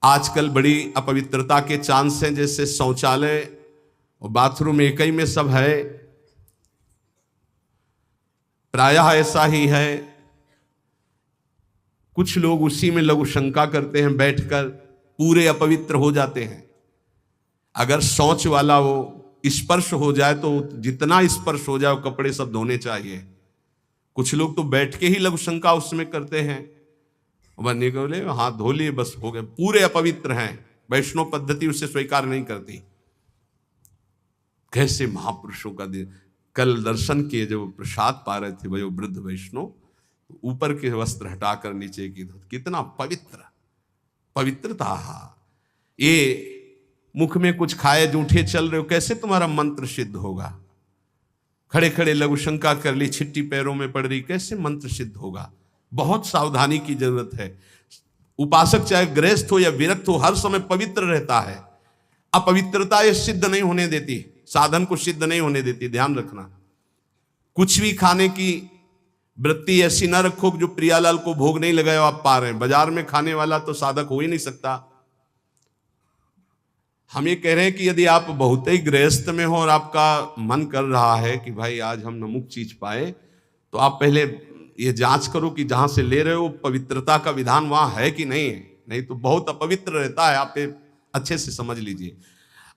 आजकल बड़ी अपवित्रता के चांस हैं, जैसे शौचालय और बाथरूम एक ही में सब है, प्रायः ऐसा ही है। कुछ लोग उसी में लघु शंका करते हैं, बैठकर पूरे अपवित्र हो जाते हैं। अगर शौच वाला वो स्पर्श हो जाए तो जितना स्पर्श हो जाए वो कपड़े सब धोने चाहिए। कुछ लोग तो बैठ के ही लघु शंका उसमें करते हैं, बनने को बोले हाथ धो लिए बस हो गए, पूरे अपवित्र हैं। वैष्णव पद्धति उसे स्वीकार नहीं करती। कैसे महापुरुषों का दिन, कल दर्शन किए जब प्रसाद पा रहे थे वही वृद्ध वैष्णव, ऊपर के वस्त्र हटाकर नीचे की धोती, कितना पवित्र, पवित्रता। ये मुख में कुछ खाए जूठे चल रहे हो, कैसे तुम्हारा मंत्र सिद्ध होगा? खड़े खड़े लघु शंका कर ली, छिट्टी पैरों में पड़ रही, कैसे मंत्र सिद्ध होगा? बहुत सावधानी की जरूरत है। उपासक चाहे गृहस्थ हो या विरक्त हो, हर समय पवित्र रहता है। अपवित्रता ये सिद्ध नहीं होने देती, साधन को सिद्ध नहीं होने देती, ध्यान रखना। कुछ भी खाने की वृत्ति ऐसी ना रखो जो प्रियालाल को भोग नहीं लगाया आप पा रहे हैं। बाजार में खाने वाला तो साधक हो ही नहीं सकता। हम ये कह रहे हैं कि यदि आप बहुत ही गृहस्थ में हो और आपका मन कर रहा है कि भाई आज हम नमुक चीज पाए, तो आप पहले ये जांच करो कि जहां से ले रहे हो पवित्रता का विधान वहां है कि नहीं है। नहीं तो बहुत अपवित्र रहता है, आप अच्छे से समझ लीजिए।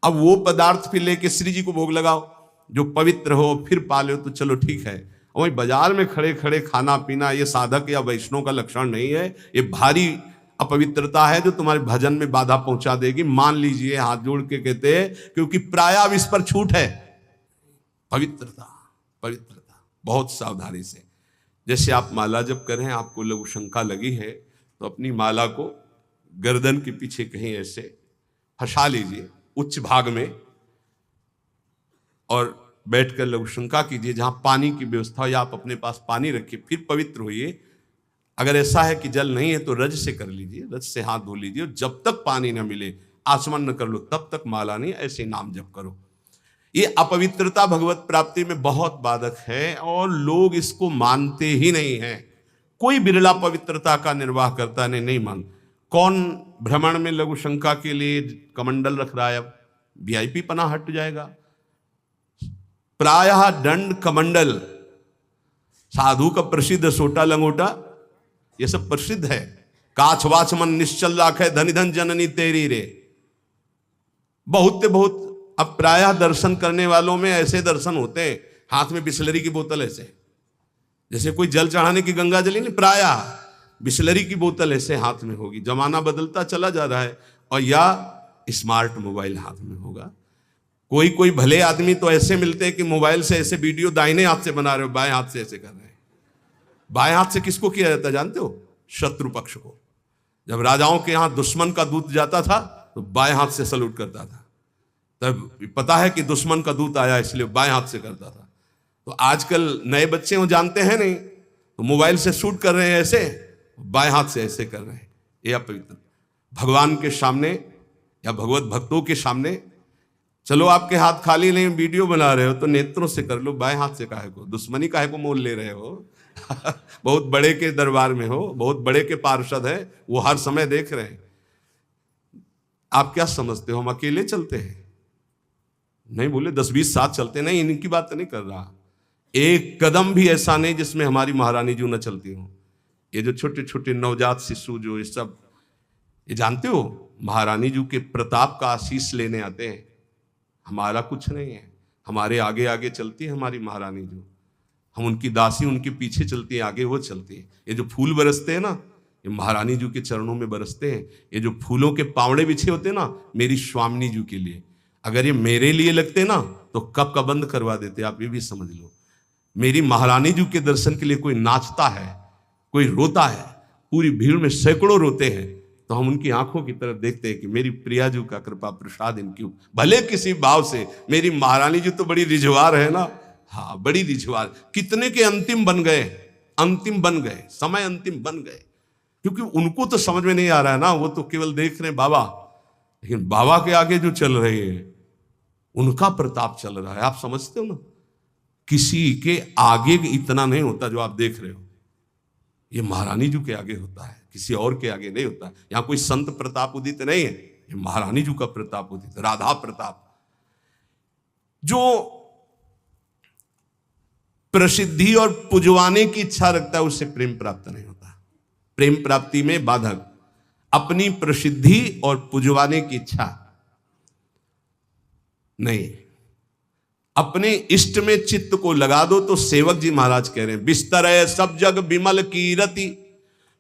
अब वो पदार्थ फिर लेके श्री जी को भोग लगाओ जो पवित्र हो, फिर पाले तो चलो ठीक है। वही बाजार में खड़े खड़े खाना पीना ये साधक या वैष्णव का लक्षण नहीं है, ये भारी अपवित्रता है जो तुम्हारे भजन में बाधा पहुंचा देगी। मान लीजिए, हाथ जोड़ के कहते हैं, क्योंकि प्राय अब इस पर छूट है। पवित्रता, पवित्रता बहुत सावधानी से। जैसे आप माला जप करें, आपको लघु शंका लगी है तो अपनी माला को गर्दन के पीछे कहीं ऐसे फंसा लीजिए उच्च भाग में, और बैठकर लघु शंका कीजिए। जहां पानी की व्यवस्था हो या आप अपने पास पानी रखिए, फिर पवित्र होइए। अगर ऐसा है कि जल नहीं है तो रज से कर लीजिए, रज से हाथ धो लीजिए। जब तक पानी न मिले, आचमन न कर लो, तब तक माला नहीं, ऐसे नाम जप करो। ये अपवित्रता भगवत प्राप्ति में बहुत बाधक है और लोग इसको मानते ही नहीं हैं। कोई बिरला पवित्रता का निर्वाह करता नहीं मान। कौन भ्रमण में लघु शंका के लिए कमंडल रख रहा है? अब वीआईपी पना हट जाएगा। प्रायः दंड कमंडल, साधु का प्रसिद्ध सोटा लंगोटा, ये सब प्रसिद्ध है। काछ वाच मन निश्चल राखे, धनि धन जननी तेरी रे। बहुत अब प्रायः दर्शन करने वालों में ऐसे दर्शन होते हैं, हाथ में बिस्लरी की बोतल ऐसे, जैसे कोई जल चढ़ाने की गंगा जली नहीं, प्रायः बिस्लरी की बोतल ऐसे हाथ में होगी। जमाना बदलता चला जा रहा है, और या स्मार्ट मोबाइल हाथ में होगा। कोई भले आदमी तो ऐसे मिलते हैं कि मोबाइल से ऐसे वीडियो दाहिने हाथ से बना रहे हो, बाएं हाथ से ऐसे कर रहे हैं। बाएं हाथ से किसको किया जाता है जानते हो? शत्रु पक्ष को। जब राजाओं के यहां दुश्मन का दूत जाता था तो बाएं हाथ से सलूट करता था। तब पता है कि दुश्मन का दूत आया, इसलिए बाएं हाथ से करता था। तो आजकल नए बच्चे वो जानते हैं नहीं, तो मोबाइल से शूट कर रहे हैं ऐसे, बाएं हाथ से ऐसे कर रहे हैं। ये अपवित्र। भगवान के सामने या भगवत भक्तों के सामने, चलो आपके हाथ खाली नहीं, वीडियो बना रहे हो तो नेत्रों से कर लो, बाएं हाथ से काहे को? दुश्मनी काहे को मोल ले रहे हो? बहुत बड़े के दरबार में हो, बहुत बड़े के पार्षद है, वो हर समय देख रहे हैं। आप क्या समझते हो हम अकेले चलते हैं? नहीं बोले 10-20 साथ चलते, नहीं, इनकी बात नहीं कर रहा। एक कदम भी ऐसा नहीं जिसमें हमारी महारानी जी न चलती हो। ये जो छोटे छोटे नवजात शिशु जो ये सब, ये जानते हो महारानी जी के प्रताप का आशीष लेने आते हैं। हमारा कुछ नहीं है, हमारे आगे आगे चलती है हमारी महारानी जी। हम उनकी दासी, उनके पीछे चलती है, आगे वो चलती है। ये जो फूल बरसते हैं ना, ये महारानी जी के चरणों में बरसते हैं। ये जो फूलों के पावड़े बिछे होते हैं ना, मेरी स्वामिनी जी के लिए। अगर ये मेरे लिए लगते ना तो कब का बंद करवा देते, आप ये भी समझ लो। मेरी महारानी जी के दर्शन के लिए कोई नाचता है, कोई रोता है, पूरी भीड़ में सैकड़ों रोते हैं, तो हम उनकी आंखों की तरफ देखते हैं कि मेरी प्रियाजू का कृपा प्रसाद इनकी, भले किसी भाव से। मेरी महारानी जी तो बड़ी रिझवार है ना, हाँ बड़ी रिझवार। कितने के अंतिम बन गए, समय अंतिम बन गए, क्योंकि उनको तो समझ में नहीं आ रहा है ना, वो तो केवल देख रहे हैं बाबा। लेकिन बाबा के आगे जो चल रहे हैं उनका प्रताप चल रहा है। आप समझते हो ना, किसी के आगे इतना नहीं होता जो आप देख रहे हो, ये महारानी जी के आगे होता है, किसी और के आगे नहीं होता। यहां कोई संत प्रताप उदित नहीं है, ये महारानी जी का प्रताप उदित, राधा प्रताप। जो प्रसिद्धि और पुजवाने की इच्छा रखता है उससे प्रेम प्राप्त नहीं होता। प्रेम प्राप्ति में बाधक अपनी प्रसिद्धि और पुजवाने की इच्छा नहीं। अपने इष्ट में चित्त को लगा दो। तो सेवक जी महाराज कह रहे हैं, बिस्तर है सब जग विमल कीरति,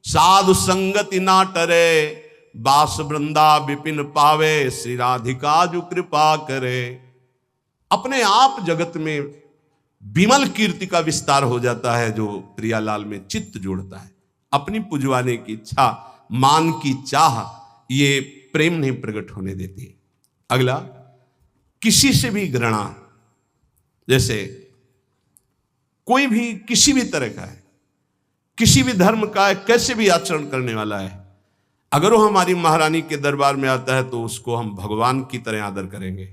साधु संगति ना टरे, बास वृंदा विपिन पावे, श्री राधिका जो कृपा करे। अपने आप जगत में विमल कीर्ति का विस्तार हो जाता है जो प्रियालाल में चित्त जोड़ता है। अपनी पुजवाने की इच्छा, मान की चाह, ये प्रेम नहीं प्रकट होने देती। अगला, किसी से भी घृणा। जैसे कोई भी किसी भी तरह का है, किसी भी धर्म का है, कैसे भी आचरण करने वाला है, अगर वो हमारी महारानी के दरबार में आता है तो उसको हम भगवान की तरह आदर करेंगे।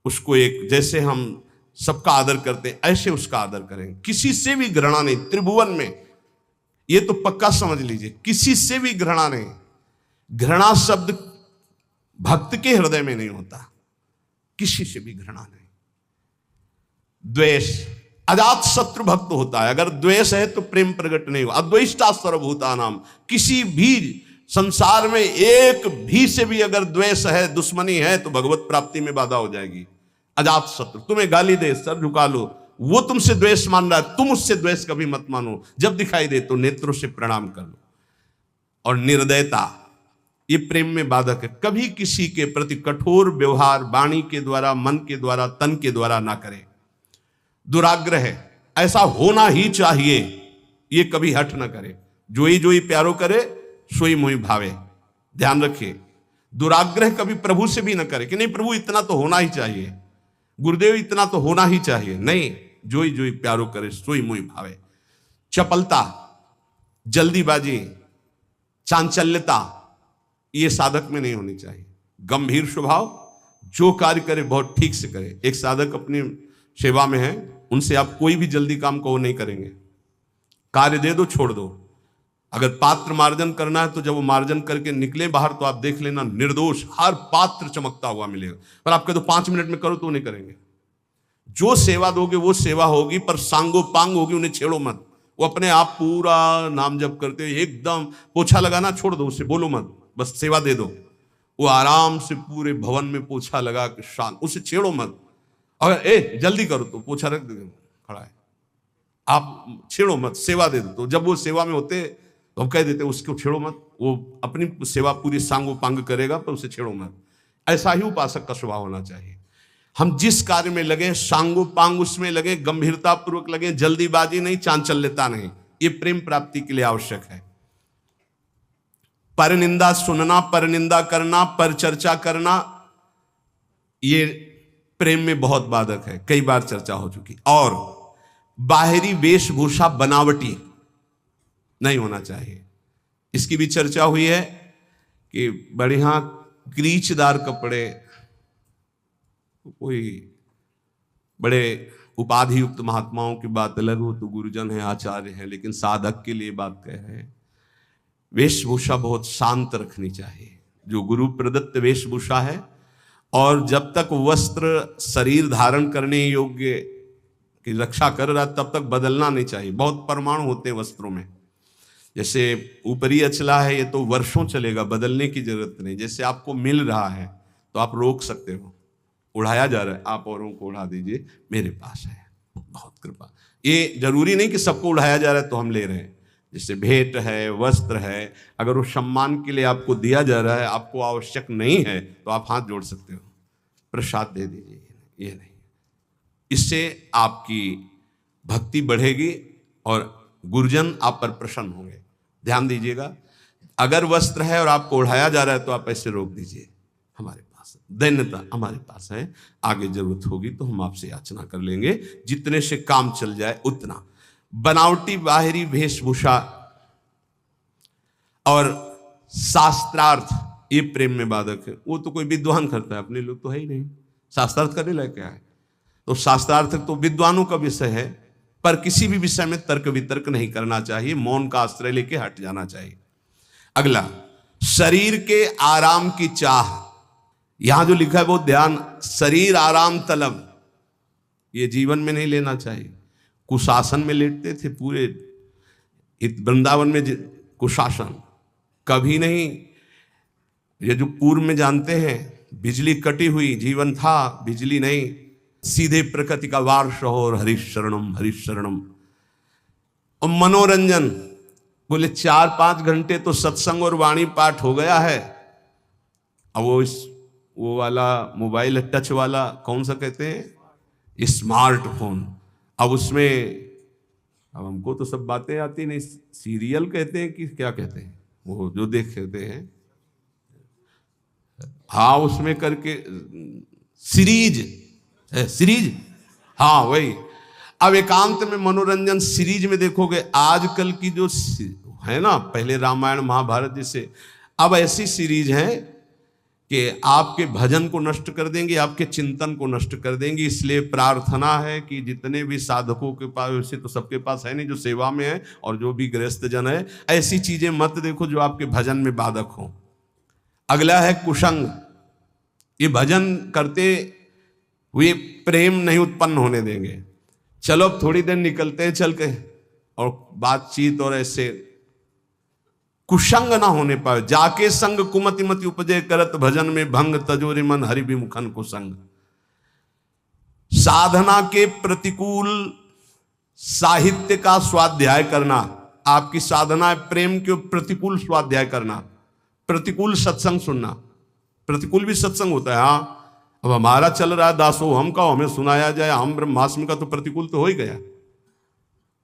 उसको एक, जैसे हम सबका आदर करते हैं ऐसे उसका आदर करेंगे। किसी से भी घृणा नहीं त्रिभुवन में, ये तो पक्का समझ लीजिए, किसी से भी घृणा नहीं। घृणा शब्द भक्त के हृदय में नहीं होता, किसी से भी घृणा नहीं। द्वेष, अजात शत्रु भक्त होता है। अगर द्वेष है तो प्रेम प्रकट नहीं हुआ। अद्वेष्टा सर्वभूतानाम, किसी भी संसार में एक भी से भी अगर द्वेष है, दुश्मनी है, तो भगवत प्राप्ति में बाधा हो जाएगी। अजात शत्रु, तुम्हें गाली दे, सर झुका लो, वो तुमसे द्वेष मान रहा है, तुम उससे द्वेष कभी मत मानो। जब दिखाई दे तो नेत्रों से प्रणाम कर लो। और निर्दयता, ये प्रेम में बाधक है। कभी किसी के प्रति कठोर व्यवहार वाणी के द्वारा, मन के द्वारा, तन के द्वारा ना करें। दुराग्रह है, ऐसा होना ही चाहिए, ये कभी हट ना करे। जोई प्यारो करे, सोई मोई भावे। ध्यान रखिए, दुराग्रह कभी प्रभु से भी ना करे कि नहीं प्रभु इतना तो होना ही चाहिए, गुरुदेव इतना तो होना ही चाहिए। नहीं, जोई प्यारो करे, सोई मोई भावे। चपलता, जल्दीबाजी, चांचल्यता, ये साधक में नहीं होनी चाहिए। गंभीर स्वभाव, जो कार्य करे बहुत ठीक से करे। एक साधक अपनी सेवा में है, उनसे आप कोई भी जल्दी काम को नहीं करेंगे, कार्य दे दो छोड़ दो। अगर पात्र मार्जन करना है तो जब वो मार्जन करके निकले बाहर तो आप देख लेना निर्दोष हर पात्र चमकता हुआ मिलेगा। पर आप कह दो 5 मिनट में करो तो नहीं करेंगे। जो सेवा दोगे वो सेवा होगी, पर सांगो पांग होगी, उन्हें छेड़ो मत। वो अपने आप पूरा नाम जप करते हुए एकदम पोछा लगाना छोड़ दो, उससे बोलो मत, बस सेवा दे दो। वो आराम से पूरे भवन में पोछा लगा के शांत, उसे छेड़ो मत। अगर जल्दी करो तो पोछा रख दे खड़ा है, आप छेड़ो मत, सेवा दे दो। तो जब वो सेवा में होते तो हम कह देते उसको छेड़ो मत, वो अपनी सेवा पूरी सांगो पांग करेगा पर उसे छेड़ो मत। ऐसा ही उपासक का स्वभाव होना चाहिए। हम जिस कार्य में लगे सांगो पांग उसमें लगे, गंभीरता पूर्वक लगे, जल्दीबाजी नहीं, चांचल्यता नहीं। ये प्रेम प्राप्ति के लिए आवश्यक है। पर निंदा सुनना, पर निंदा करना, पर चर्चा करना, ये प्रेम में बहुत बाधक है, कई बार चर्चा हो चुकी। और बाहरी वेशभूषा बनावटी नहीं होना चाहिए। इसकी भी चर्चा हुई है कि बढ़िया क्रीचदार कपड़े, कोई बड़े उपाधि युक्त महात्माओं की बात अलग हो, तो गुरुजन है, आचार्य है, लेकिन साधक के लिए बात कह रहे हैं वेशभूषा बहुत शांत रखनी चाहिए, जो गुरु प्रदत्त वेशभूषा है। और जब तक वस्त्र शरीर धारण करने योग्य की रक्षा कर रहा तब तक बदलना नहीं चाहिए। बहुत परमाणु होते हैं वस्त्रों में, जैसे ऊपरी अचला है, ये तो वर्षों चलेगा, बदलने की जरूरत नहीं। जैसे आपको मिल रहा है तो आप रोक सकते हो, उड़ाया जा रहा है आप औरों को उड़ा दीजिए, मेरे पास है, बहुत कृपा। ये जरूरी नहीं कि सबको उड़ाया जा रहा है तो हम ले रहे हैं। जैसे भेंट है, वस्त्र है, अगर वो सम्मान के लिए आपको दिया जा रहा है, आपको आवश्यक नहीं है तो आप हाथ जोड़ सकते हो, प्रसाद दे दीजिए, ये नहीं। इससे आपकी भक्ति बढ़ेगी और गुरुजन आप पर प्रसन्न होंगे। ध्यान दीजिएगा, अगर वस्त्र है और आपको उड़ाया जा रहा है तो आप ऐसे रोक दीजिए, हमारे पास दैन्यता हमारे पास है, आगे जरूरत होगी तो हम आपसे याचना कर लेंगे, जितने से काम चल जाए उतना। बनावटी बाहरी वेशभूषा और शास्त्रार्थ ये प्रेम में बाधक है। वो तो कोई विद्वान करता है, अपने लोग तो है ही नहीं, शास्त्रार्थ करने लायक क्या है। तो शास्त्रार्थ तो विद्वानों का विषय है, पर किसी भी विषय में तर्क वितर्क नहीं करना चाहिए, मौन का आश्रय लेके हट जाना चाहिए। अगला, शरीर के आराम की चाह। यहां जो लिखा है वो ध्यान, शरीर आराम तलब, ये जीवन में नहीं लेना चाहिए। कुशासन में लेटते थे पूरे वृंदावन में, कुशासन कभी नहीं। ये जो पूर्व में जानते हैं बिजली कटी हुई जीवन था, बिजली नहीं, सीधे प्रकृति का वार्ष और हरिशरणम हरिशरणम। और मनोरंजन बोले 4-5 घंटे तो सत्संग और वाणी पाठ हो गया है। अब वो वाला मोबाइल टच वाला कौन सा कहते हैं, स्मार्टफोन, अब उसमें अब हमको तो सब बातें आती नहीं, सीरियल कहते हैं कि क्या कहते हैं, वो जो देखते हैं, हाँ उसमें करके सीरीज है, सीरीज, हाँ वही। अब एकांत में मनोरंजन सीरीज में देखोगे, आजकल की जो है ना, पहले रामायण महाभारत जैसे, अब ऐसी सीरीज है कि आपके भजन को नष्ट कर देंगे, आपके चिंतन को नष्ट कर देंगे। इसलिए प्रार्थना है कि जितने भी साधकों के पास, वैसे तो सबके पास है नहीं, जो सेवा में है और जो भी गृहस्थ जन है, ऐसी चीजें मत देखो जो आपके भजन में बाधक हो। अगला है कुसंग, ये भजन करते हुए प्रेम नहीं उत्पन्न होने देंगे। चलो अब थोड़ी देर निकलते हैं चल के, और बातचीत और ऐसे कुसंग ना होने पाए। जाके संग कुमति मति उपजे करत भजन में भंग, तजोरि मन हरि विमुखन कुसंग। साधना के प्रतिकूल साहित्य का स्वाध्याय करना, आपकी साधना है प्रेम के प्रतिकूल स्वाध्याय करना, प्रतिकूल सत्संग सुनना। प्रतिकूल भी सत्संग होता है, हाँ। अब हमारा चल रहा है दासो हम का, हमें सुनाया जाए हम ब्रह्मास्म का, तो प्रतिकूल तो हो ही गया।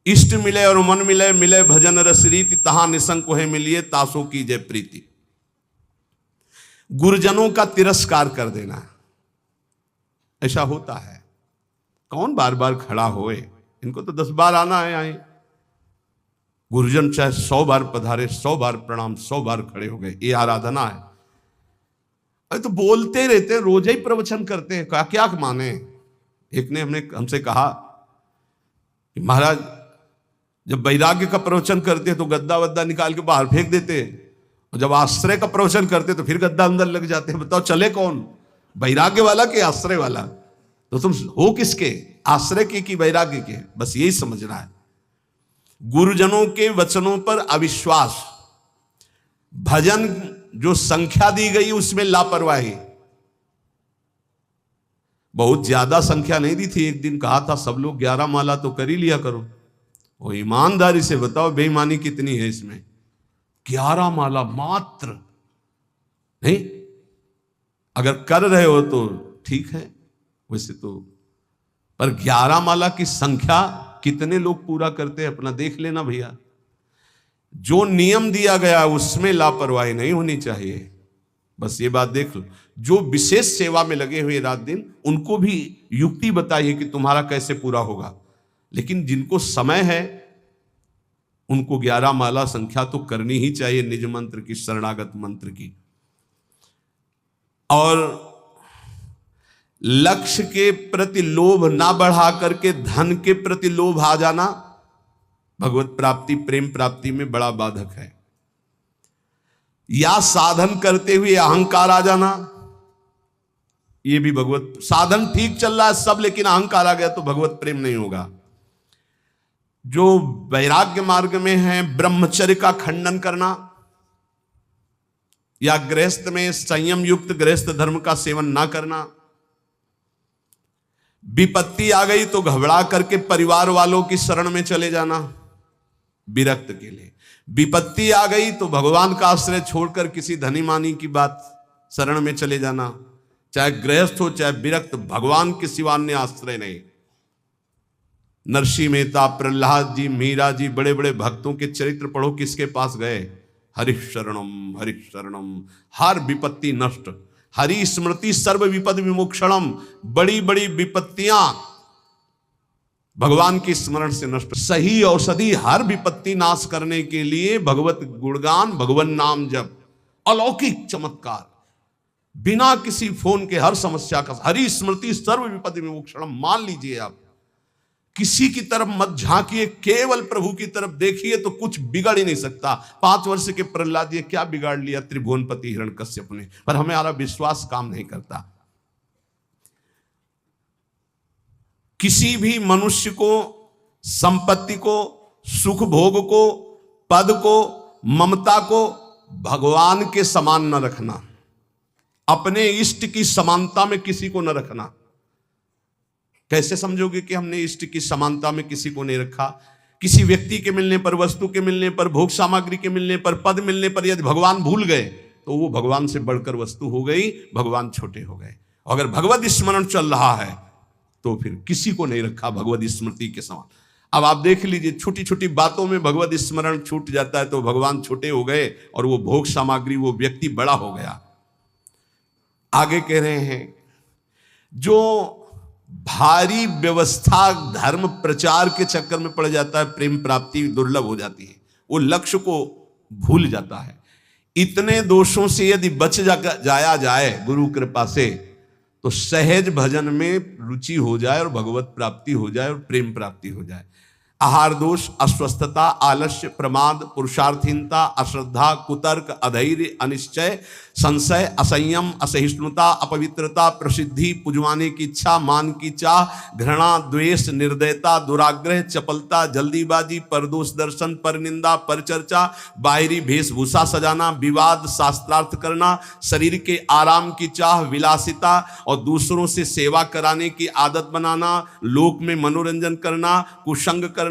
इष्ट मिले और मन मिले, मिले भजन रस रीति, तहां निसंक है मिलिए तासो की जय प्रीति। गुरुजनों का तिरस्कार कर देना, ऐसा होता है। कौन बार बार खड़ा होए, इनको तो 10 बार आना है आए। गुरुजन चाहे 100 बार पधारे, 100 बार प्रणाम, 100 बार खड़े हो गए, ये आराधना है। अरे तो बोलते रहते हैं, रोज ही प्रवचन करते हैं, क्या क्या माने। एक ने हमसे कहा कि महाराज जब वैराग्य का प्रवचन करते हैं तो गद्दा वद्दा निकाल के बाहर फेंक देते हैं, और जब आश्रय का प्रवचन करते तो फिर गद्दा अंदर लग जाते हैं। बताओ चले कौन, वैराग्य वाला कि आश्रय वाला? तो तुम हो किसके, आश्रय के कि वैराग्य के? बस यही समझना है। गुरुजनों के वचनों पर अविश्वास, भजन जो संख्या दी गई उसमें लापरवाही। बहुत ज्यादा संख्या नहीं दी थी, एक दिन कहा था सब लोग 11 माला तो कर ही लिया करो। वो ईमानदारी से बताओ बेईमानी कितनी है इसमें। 11 माला मात्र नहीं, अगर कर रहे हो तो ठीक है वैसे तो, पर 11 माला की संख्या कितने लोग पूरा करते हैं अपना देख लेना भैया। जो नियम दिया गया उसमें लापरवाही नहीं होनी चाहिए, बस ये बात देख लो। जो विशेष सेवा में लगे हुए रात दिन, उनको भी युक्ति बताइए कि तुम्हारा कैसे पूरा होगा। लेकिन जिनको समय है उनको 11 माला संख्या तो करनी ही चाहिए, निज मंत्र की, शरणागत मंत्र की। और लक्ष्य के प्रति लोभ ना बढ़ा करके धन के प्रति लोभ आ जाना भगवत प्राप्ति, प्रेम प्राप्ति में बड़ा बाधक है। या साधन करते हुए अहंकार आ जाना, ये भी भगवत, साधन ठीक चल रहा है सब लेकिन अहंकार आ गया तो भगवत प्रेम नहीं होगा। जो वैराग्य मार्ग में है, ब्रह्मचर्य का खंडन करना, या गृहस्थ में संयम युक्त गृहस्थ धर्म का सेवन ना करना। विपत्ति आ गई तो घबरा करके परिवार वालों की शरण में चले जाना विरक्त के लिए। विपत्ति आ गई तो भगवान का आश्रय छोड़कर किसी धनी मानी की बात शरण में चले जाना। चाहे गृहस्थ हो चाहे विरक्त, भगवान के सिवा अन्य आश्रय नहीं। नरसिंह मेहता, प्रहलाद जी, मीरा जी, बड़े बड़े भक्तों के चरित्र पढ़ो, किसके पास गए? हरिः शरणम हरिः शरणम, हर विपत्ति नष्ट। हरि स्मृति सर्व विपद विमोक्षणम, बड़ी बड़ी विपत्तियां भगवान की स्मरण से नष्ट। सही औषधि हर विपत्ति नाश करने के लिए भगवत गुणगान, भगवान नाम जप, अलौकिक चमत्कार, बिना किसी फोन के हर समस्या का। हरि स्मृति सर्व विपद विमोक्षणम, मान लीजिए आप किसी की तरफ मत झांकिए, केवल प्रभु की तरफ देखिए तो कुछ बिगड़ ही नहीं सकता। 5 वर्ष के प्रहलाद जी क्या बिगाड़ लिया त्रिभुवनपति हिरण्यकश्यप ने, पर हमारा विश्वास काम नहीं करता। किसी भी मनुष्य को, संपत्ति को, सुख भोग को, पद को, ममता को भगवान के समान न रखना। अपने इष्ट की समानता में किसी को न रखना। कैसे समझोगे कि हमने इष्ट की समानता में किसी को नहीं रखा? किसी व्यक्ति के मिलने पर, वस्तु के मिलने पर, भोग सामग्री के मिलने पर, पद मिलने पर यदि भगवान भूल गए तो वो भगवान से बढ़कर वस्तु हो गई, भगवान छोटे हो गए। अगर भगवत स्मरण चल रहा है तो फिर किसी को नहीं रखा भगवत स्मृति के समान। अब आप देख लीजिए, छोटी छोटी बातों में भगवत स्मरण छूट जाता है तो भगवान छोटे हो गए और वो भोग सामग्री, वो व्यक्ति बड़ा हो गया। आगे कह रहे हैं, जो भारी व्यवस्था धर्म प्रचार के चक्कर में पड़ जाता है, प्रेम प्राप्ति दुर्लभ हो जाती है, वो लक्ष्य को भूल जाता है। इतने दोषों से यदि बच जाया जाए गुरु कृपा से, तो सहज भजन में रुचि हो जाए और भगवत प्राप्ति हो जाए और प्रेम प्राप्ति हो जाए। आहार दोष, अस्वस्थता, आलस्य, प्रमाद, पुरुषार्थहीनता, अश्रद्धा, कुतर्क, अधैर्य, अनिश्चय, संशय, असंयम, असहिष्णुता, अपवित्रता, प्रसिद्धि, पुजवाने की इच्छा, मान की चाह, घृणा, द्वेष, निर्दयता, दुराग्रह, चपलता, जल्दीबाजी, परदोष दर्शन, परनिंदा, परचर्चा, बाहरी वेशभूषा सजाना, विवाद, शास्त्रार्थ करना, शरीर के आराम की चाह, विलासिता और दूसरों से सेवा कराने की आदत बनाना, लोक में मनोरंजन करना, कुसंग करना,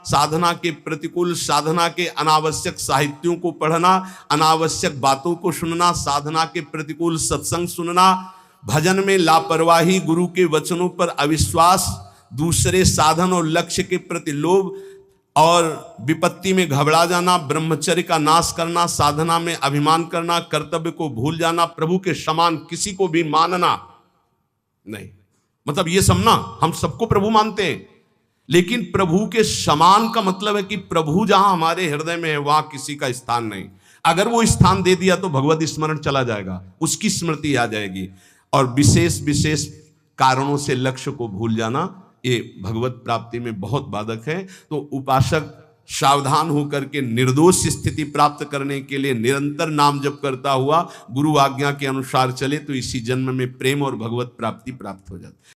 साधना के प्रतिकूल, साधना के अनावश्यक साहित्यों को पढ़ना, अनावश्यक बातों को सुनना, साधना के प्रतिकूल सत्संग सुनना, भजन में लापरवाही, गुरु के वचनों पर अविश्वास, दूसरे साधन और लक्ष्य के प्रति लोभ और विपत्ति में घबरा जाना, ब्रह्मचर्य का नाश करना, साधना में अभिमान करना, कर्तव्य को भूल जाना, प्रभु के समान किसी को भी मानना नहीं। मतलब ये समझना, हम सबको प्रभु मानते हैं, लेकिन प्रभु के समान का मतलब है कि प्रभु जहां हमारे हृदय में है वहां किसी का स्थान नहीं। अगर वो स्थान दे दिया तो भगवत स्मरण चला जाएगा, उसकी स्मृति आ जाएगी। और विशेष विशेष कारणों से लक्ष्य को भूल जाना, ये भगवत प्राप्ति में बहुत बाधक है। तो उपासक सावधान होकर के निर्दोष स्थिति प्राप्त करने के लिए निरंतर नाम जप करता हुआ गुरु आज्ञा के अनुसार चले तो इसी जन्म में प्रेम और भगवत प्राप्ति प्राप्त हो जाती है।